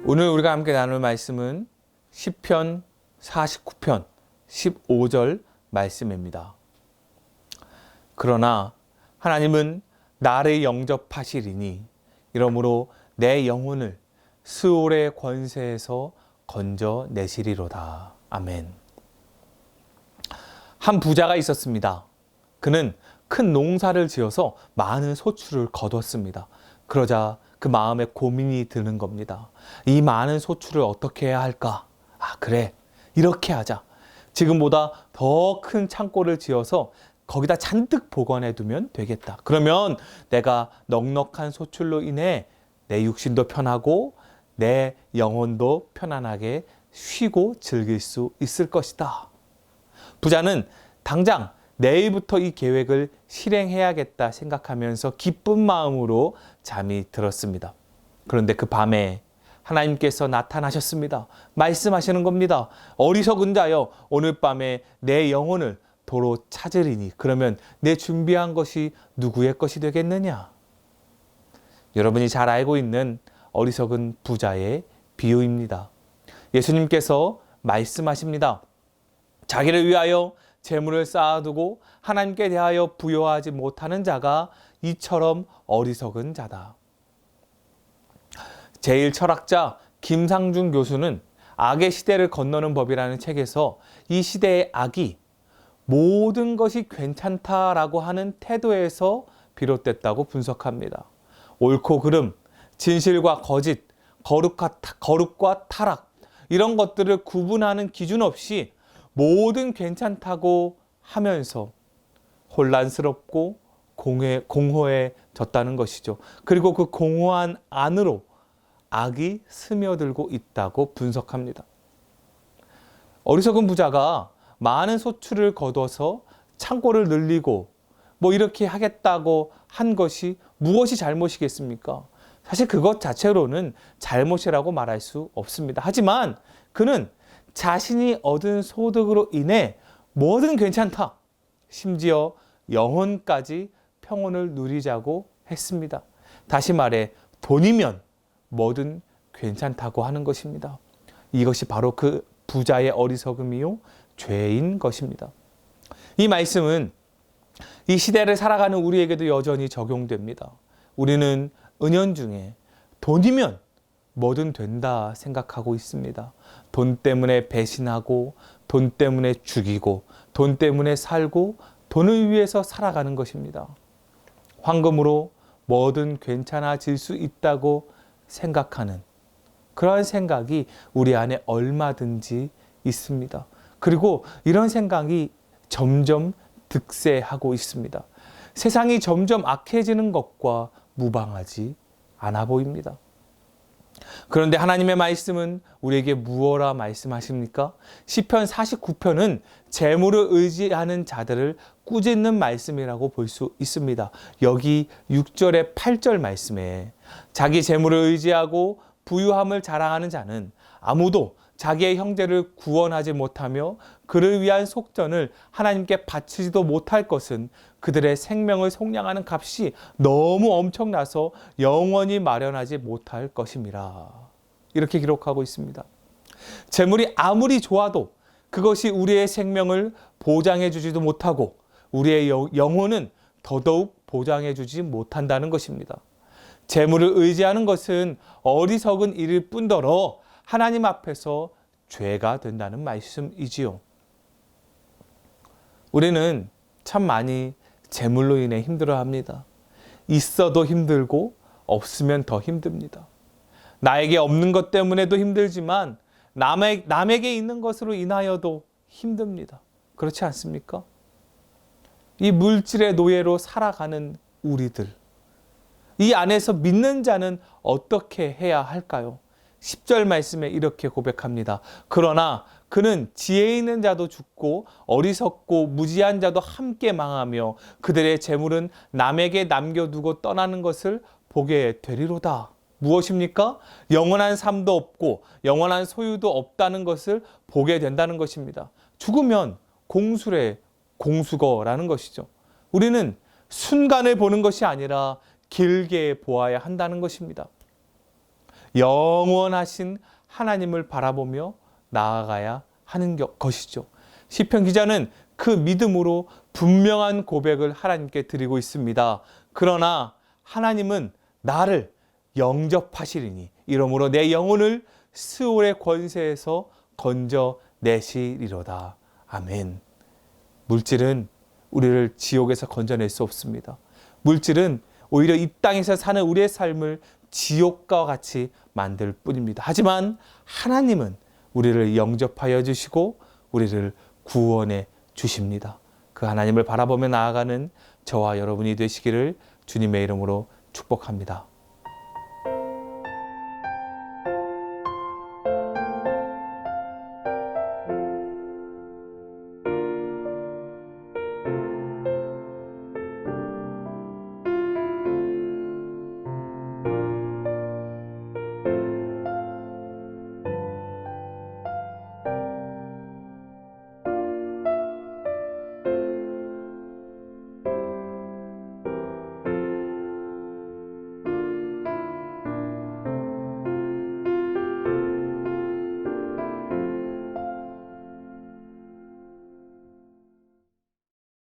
오늘 우리가 함께 나눌 말씀은 시편 49편 15절 말씀입니다. 그러나 하나님은 나를 영접하시리니 이러므로 내 영혼을 스올의 권세에서 건져내시리로다. 아멘. 한 부자가 있었습니다. 그는 큰 농사를 지어서 많은 소출을 거뒀습니다. 그러자 그 마음에 고민이 드는 겁니다. 이 많은 소출을 어떻게 해야 할까? 그래. 이렇게 하자. 지금보다 더 큰 창고를 지어서 거기다 잔뜩 보관해 두면 되겠다. 그러면 내가 넉넉한 소출로 인해 내 육신도 편하고 내 영혼도 편안하게 쉬고 즐길 수 있을 것이다. 부자는 당장 내일부터 이 계획을 실행해야겠다 생각하면서 기쁜 마음으로 잠이 들었습니다. 그런데 그 밤에 하나님께서 나타나셨습니다. 말씀하시는 겁니다. 어리석은 자여, 오늘 밤에 내 영혼을 도로 찾으리니 그러면 내 준비한 것이 누구의 것이 되겠느냐? 여러분이 잘 알고 있는 어리석은 부자의 비유입니다. 예수님께서 말씀하십니다. 자기를 위하여 재물을 쌓아두고 하나님께 대하여 부여하지 못하는 자가 이처럼 어리석은 자다. 제1철학자 김상중 교수는 악의 시대를 건너는 법이라는 책에서 이 시대의 악이 모든 것이 괜찮다라고 하는 태도에서 비롯됐다고 분석합니다. 옳고 그름, 진실과 거짓, 거룩과 타락 이런 것들을 구분하는 기준 없이 모든 괜찮다고 하면서 혼란스럽고 공허해졌다는 것이죠. 그리고 그 공허한 안으로 악이 스며들고 있다고 분석합니다. 어리석은 부자가 많은 소출을 거둬서 창고를 늘리고 이렇게 하겠다고 한 것이 무엇이 잘못이겠습니까? 사실 그것 자체로는 잘못이라고 말할 수 없습니다. 하지만 그는 자신이 얻은 소득으로 인해 뭐든 괜찮다. 심지어 영혼까지 평온을 누리자고 했습니다. 다시 말해 돈이면 뭐든 괜찮다고 하는 것입니다. 이것이 바로 그 부자의 어리석음이요 죄인 것입니다. 이 말씀은 이 시대를 살아가는 우리에게도 여전히 적용됩니다. 우리는 은연중에 돈이면 뭐든 된다 생각하고 있습니다. 돈 때문에 배신하고 돈 때문에 죽이고 돈 때문에 살고 돈을 위해서 살아가는 것입니다. 황금으로 뭐든 괜찮아질 수 있다고 생각하는 그러한 생각이 우리 안에 얼마든지 있습니다. 그리고 이런 생각이 점점 득세하고 있습니다. 세상이 점점 악해지는 것과 무방하지 않아 보입니다. 그런데 하나님의 말씀은 우리에게 무엇라 말씀하십니까? 시편 49편은 재물을 의지하는 자들을 꾸짖는 말씀이라고 볼 수 있습니다. 여기 6절에 8절 말씀에 자기 재물을 의지하고 부유함을 자랑하는 자는 아무도 자기의 형제를 구원하지 못하며 그를 위한 속전을 하나님께 바치지도 못할 것은 그들의 생명을 속량하는 값이 너무 엄청나서 영원히 마련하지 못할 것임이라. 이렇게 기록하고 있습니다. 재물이 아무리 좋아도 그것이 우리의 생명을 보장해 주지도 못하고 우리의 영혼은 더더욱 보장해 주지 못한다는 것입니다. 재물을 의지하는 것은 어리석은 일일 뿐더러 하나님 앞에서 죄가 된다는 말씀이지요. 우리는 참 많이 재물로 인해 힘들어합니다. 있어도 힘들고 없으면 더 힘듭니다. 나에게 없는 것 때문에도 힘들지만 남에게 있는 것으로 인하여도 힘듭니다. 그렇지 않습니까? 이 물질의 노예로 살아가는 우리들, 이 안에서 믿는 자는 어떻게 해야 할까요? 10절 말씀에 이렇게 고백합니다. 그러나 그는 지혜 있는 자도 죽고 어리석고 무지한 자도 함께 망하며 그들의 재물은 남에게 남겨두고 떠나는 것을 보게 되리로다. 무엇입니까? 영원한 삶도 없고 영원한 소유도 없다는 것을 보게 된다는 것입니다. 죽으면 공수래, 공수거라는 것이죠. 우리는 순간을 보는 것이 아니라 길게 보아야 한다는 것입니다. 영원하신 하나님을 바라보며 나아가야 하는 것이죠. 시편 기자는 그 믿음으로 분명한 고백을 하나님께 드리고 있습니다. 그러나 하나님은 나를 영접하시리니 이러므로 내 영혼을 스올의 권세에서 건져내시리로다. 아멘. 물질은 우리를 지옥에서 건져낼 수 없습니다. 물질은 오히려 이 땅에서 사는 우리의 삶을 지옥과 같이 만들 뿐입니다. 하지만 하나님은 우리를 영접하여 주시고 우리를 구원해 주십니다. 그 하나님을 바라보며 나아가는 저와 여러분이 되시기를 주님의 이름으로 축복합니다.